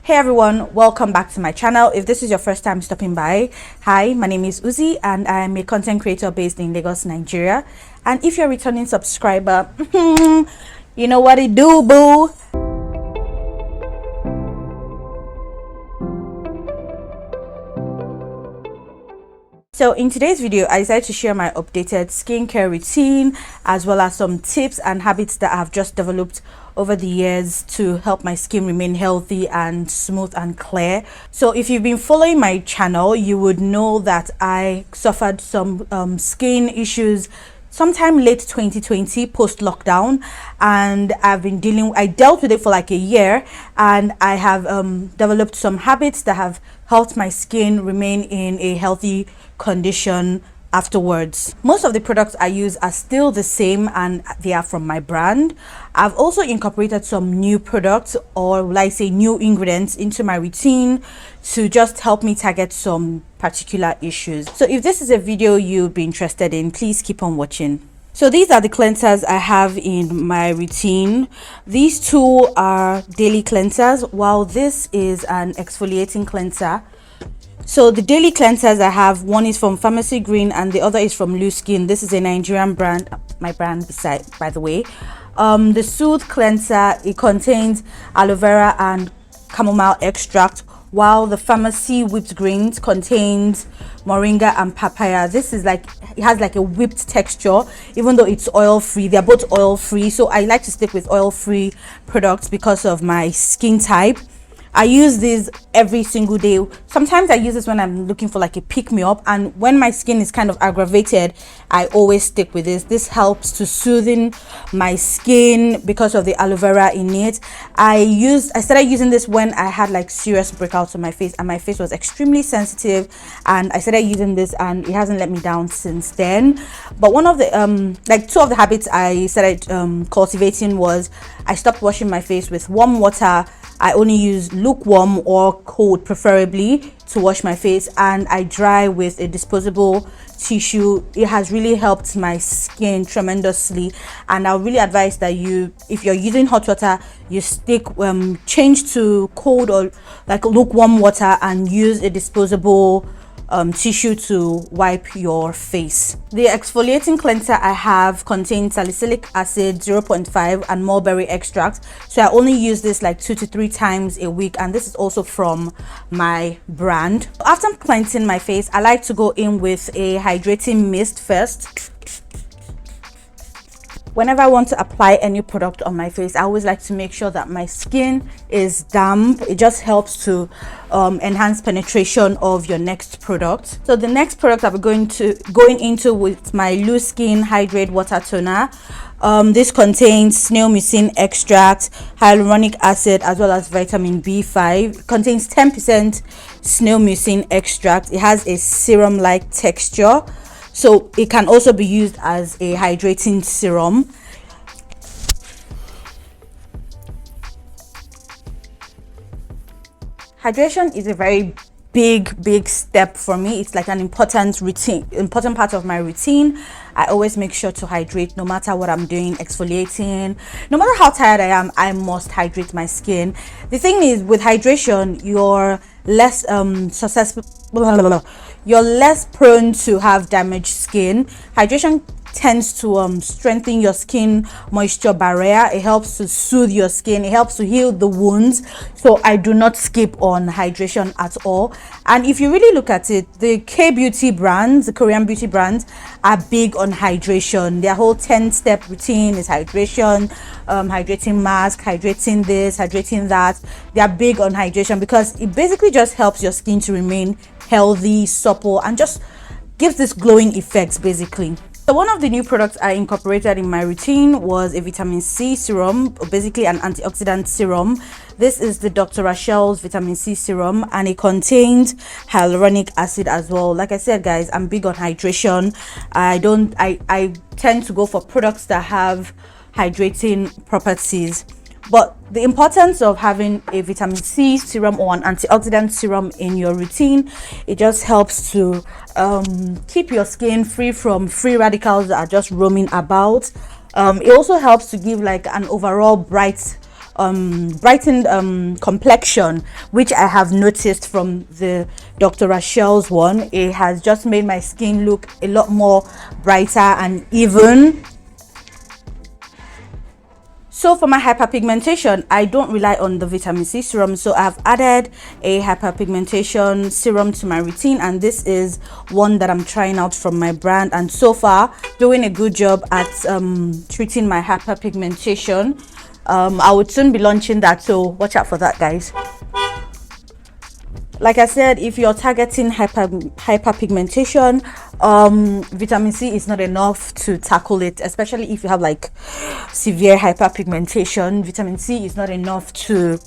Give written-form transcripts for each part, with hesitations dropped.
Hey everyone, welcome back to my channel. If this is your first time stopping by, hi, my name is Uzi and I'm a content creator based in Lagos, Nigeria. And if you're a returning subscriber, you know what it do, boo. So in today's video, I decided to share my updated skincare routine as well as some tips and habits that I've just developed over the years to help my skin remain healthy and smooth and clear. So if you've been following my channel, you would know that I suffered some skin issues sometime late 2020 post lockdown, and I dealt with it for like a year, and I have developed some habits that have helped my skin remain in a healthy condition afterwards. Most of the products I use are still the same and they are from my brand. I've also incorporated some new products, or will I say new ingredients, into my routine to just help me target some particular issues. So if this is a video you'd be interested in, please keep on watching. So these are the cleansers I have in my routine. These two are daily cleansers, while this is an exfoliating cleanser. So the daily cleansers I have, one is from Pharmacy Green and the other is from Loose Skin. This is a Nigerian brand, my brand by the way. The Soothe Cleanser, it contains aloe vera and chamomile extract, while the Pharmacy Whipped Greens contains moringa and papaya. This is like, it has like a whipped texture, even though it's oil free. They're both oil free, so I like to stick with oil free products because of my skin type. I use this every single day. Sometimes I use this when I'm looking for like a pick-me-up, and when my skin is kind of aggravated, I always stick with this. This helps to soothe my skin because of the aloe vera in it. I started using this when I had like serious breakouts on my face, and my face was extremely sensitive, and I started using this and it hasn't let me down since then. But one of the two of the habits I started cultivating was I stopped washing my face with warm water. I only use lukewarm or cold preferably to wash my face, and I dry with a disposable tissue. It has really helped my skin tremendously, and I would really advise that if you're using hot water, you change to cold or like lukewarm water and use a disposable tissue to wipe your face. The exfoliating cleanser I have contains salicylic acid 0.5 and mulberry extract, so I only use this like 2 to 3 times a week, and this is also from my brand. After cleansing my face, I like to go in with a hydrating mist first. Whenever I want to apply any product on my face, I always like to make sure that my skin is damp. It just helps to enhance penetration of your next product. So the next product I'll be going into with my Loose Skin Hydrate Water Toner. This contains snail mucin extract, hyaluronic acid, as well as vitamin B5. It contains 10% snail mucin extract. It has a serum-like texture, so it can also be used as a hydrating serum. Hydration is a very big step for me. It's like an important part of my routine. I always make sure to hydrate no matter what I'm doing, exfoliating. No matter how tired I am, I must hydrate my skin. The thing is, with hydration, you're less you're less prone to have damaged skin. Hydration tends to strengthen your skin moisture barrier. It helps to soothe your skin. It helps to heal the wounds. So I do not skip on hydration at all. And if you really look at it, the K-beauty brands, the Korean beauty brands, are big on hydration. Their whole 10-step routine is hydration, hydrating mask, hydrating this, hydrating that. They are big on hydration because it basically just helps your skin to remain healthy, supple, and just gives this glowing effect basically. So one of the new products I incorporated in my routine was a vitamin C serum, basically an antioxidant serum. This is the Dr. Rachel's vitamin C serum, and it contains hyaluronic acid as well. Like I said, guys, I'm big on hydration. I tend to go for products that have hydrating properties. But the importance of having a vitamin C serum or an antioxidant serum in your routine, it just helps to keep your skin free from free radicals that are just roaming about. It also helps to give like an overall bright brightened complexion, which I have noticed from the Dr. Rachel's one. It has just made my skin look a lot more brighter and even. So for my hyperpigmentation, I don't rely on the vitamin C serum, so I've added a hyperpigmentation serum to my routine, and this is one that I'm trying out from my brand, and so far doing a good job at treating my hyperpigmentation. I would soon be launching that, so watch out for that, guys. Like I said, if you're targeting hyperpigmentation, vitamin C is not enough to tackle it, especially if you have like severe hyperpigmentation. Vitamin C is not enough to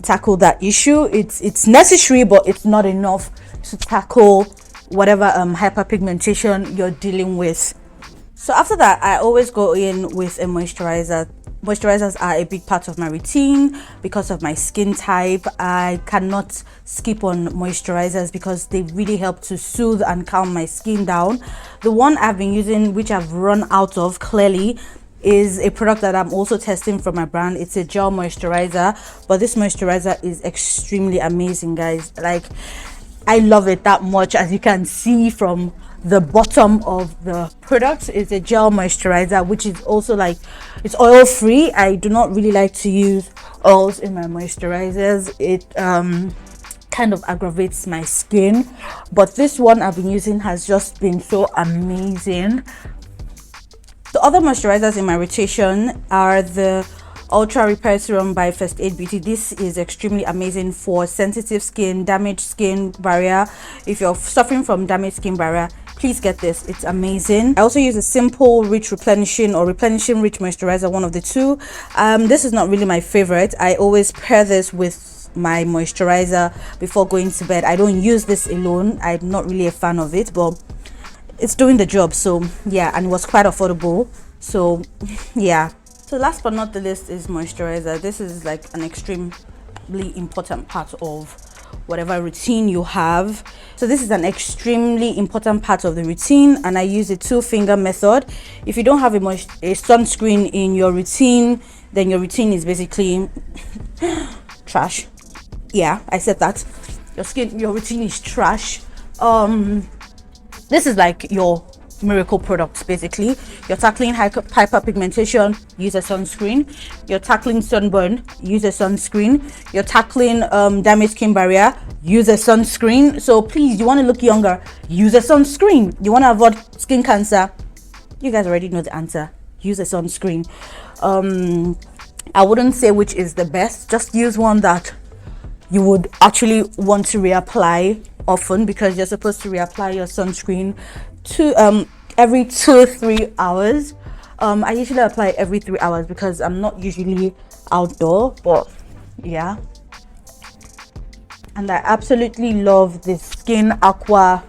tackle that issue. It's necessary, but it's not enough to tackle whatever hyperpigmentation you're dealing with. So after that, I always go in with a moisturizer. Moisturizers are a big part of my routine because of my skin type. I cannot skip on moisturizers because they really help to soothe and calm my skin down. The one I've been using, which I've run out of clearly, is a product that I'm also testing from my brand. It's a gel moisturizer, but this moisturizer is extremely amazing, guys. Like, I love it that much. As you can see from the bottom of the product, is a gel moisturizer, which is also like, it's oil free. I do not really like to use oils in my moisturizers. It kind of aggravates my skin, but this one I've been using has just been so amazing. The other moisturizers in my rotation are the Ultra Repair Serum by First Aid Beauty. This is extremely amazing for sensitive skin, damaged skin barrier. If you're suffering from damaged skin barrier, please get this. It's amazing. I also use a Simple Rich Replenishing or Replenishing Rich Moisturizer, one of the two. This is not really my favorite. I always pair this with my moisturizer before going to bed. I don't use this alone. I'm not really a fan of it, but it's doing the job. So yeah, and it was quite affordable. So yeah. So last but not the least is moisturizer. This is like an extremely important part of whatever routine you have. So this is an extremely important part of the routine, and I use a 2-finger method. If you don't have a sunscreen in your routine, then your routine is basically trash. Yeah, I said that. Your routine is trash. This is like your miracle products. Basically, you're tackling hyperpigmentation, use a sunscreen. You're tackling sunburn, use a sunscreen. You're tackling damaged skin barrier, use a sunscreen. So please, you want to look younger, use a sunscreen. You want to avoid skin cancer, you guys already know the answer, use a sunscreen. I wouldn't say which is the best, just use one that you would actually want to reapply often, because you're supposed to reapply your sunscreen every 2-3 hours. I usually apply every 3 hours because I'm not usually outdoor, but yeah. And I absolutely love this Skin Aqua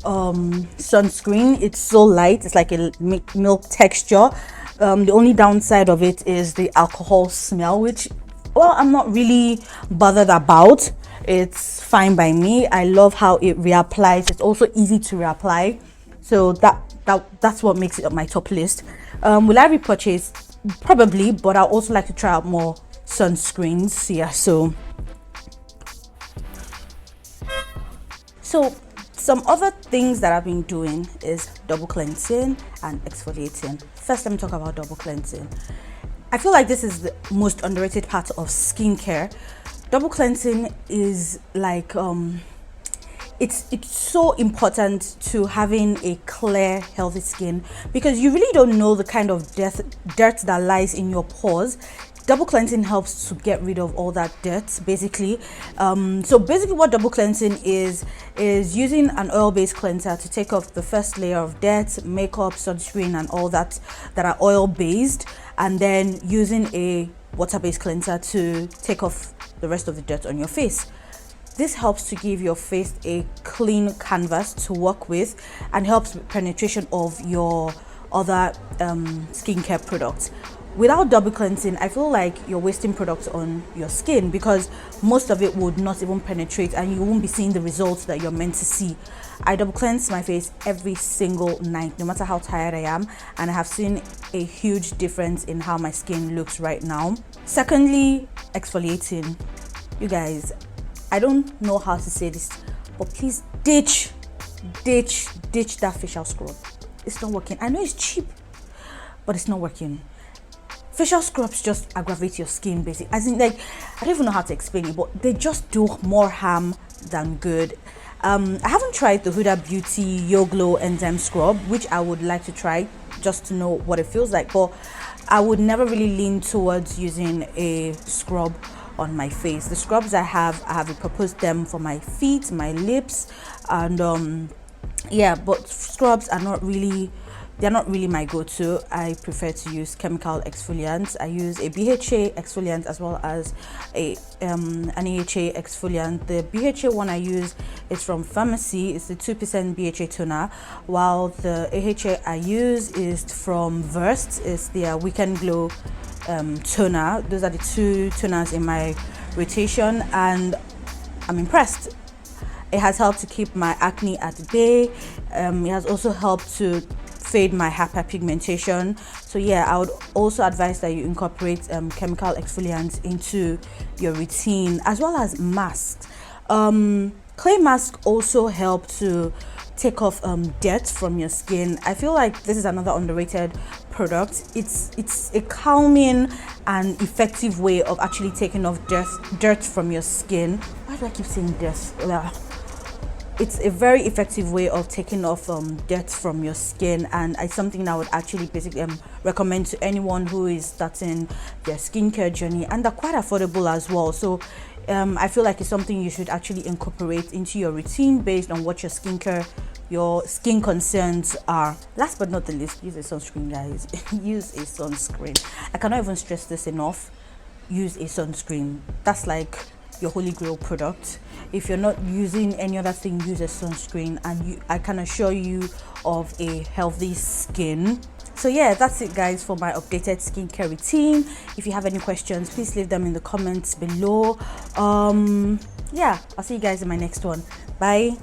sunscreen. It's so light, it's like a milk texture. The only downside of it is the alcohol smell, which, well, I'm not really bothered about. It's fine by me. I love how it reapplies. It's also easy to reapply, so that's what makes it on my top list. Will I repurchase? Probably, but I also like to try out more sunscreens. Yeah, so some other things that I've been doing is double cleansing and exfoliating. First, let me talk about double cleansing. I feel like this is the most underrated part of skincare. Double cleansing is like it's so important to having a clear, healthy skin, because you really don't know the kind of dirt that lies in your pores. Double cleansing helps to get rid of all that dirt, basically. So basically what double cleansing is using an oil-based cleanser to take off the first layer of dirt, makeup, sunscreen, and all that are oil-based, and then using a water-based cleanser to take off the rest of the dirt on your face. This helps to give your face a clean canvas to work with and helps with penetration of your other skincare products. without double cleansing, I feel like you're wasting products on your skin, because most of it would not even penetrate and you won't be seeing the results that you're meant to see. I double cleanse my face every single night, no matter how tired I am, and I have seen a huge difference in how my skin looks right now. Secondly, exfoliating. You guys, I don't know how to say this, but please ditch that facial scrub. It's not working. I know it's cheap, but it's not working. Facial scrubs just aggravate your skin, basically. As in, like, I don't even know how to explain it, but they just do more harm than good. I haven't tried the Huda Beauty Yo Glow Enzyme Scrub, which I would like to try just to know what it feels like, but I would never really lean towards using a scrub on my face. The scrubs I have proposed them for my feet, my lips, and yeah, but scrubs are not really, they're not really my go-to. I prefer to use chemical exfoliants. I use a BHA exfoliant as well as an AHA exfoliant. The BHA one I use is from Pharmacy. It's the 2% BHA toner, while the AHA I use is from Versed. It's the Weekend Glow toner. Those are the two toners in my rotation, and I'm impressed. It has helped to keep my acne at bay. It has also helped to fade my hyperpigmentation. So yeah, I would also advise that you incorporate chemical exfoliants into your routine, as well as masks. Clay masks also help to take off dirt from your skin. I feel like this is another underrated product. It's a calming and effective way of actually taking off dirt from your skin. Why do I keep saying dirt? It's a very effective way of taking off dirt from your skin, and it's something I would actually basically recommend to anyone who is starting their skincare journey, and they're quite affordable as well. So I feel like it's something you should actually incorporate into your routine based on what your skin concerns are. Last but not the least, use a sunscreen, guys. Use a sunscreen. I cannot even stress this enough. Use a sunscreen. That's like your holy grail product. If you're not using any other thing, use a sunscreen, and I can assure you of a healthy skin. So yeah, that's it guys for my updated skincare routine. If you have any questions, please leave them in the comments below. Yeah, I'll see you guys in my next one. Bye.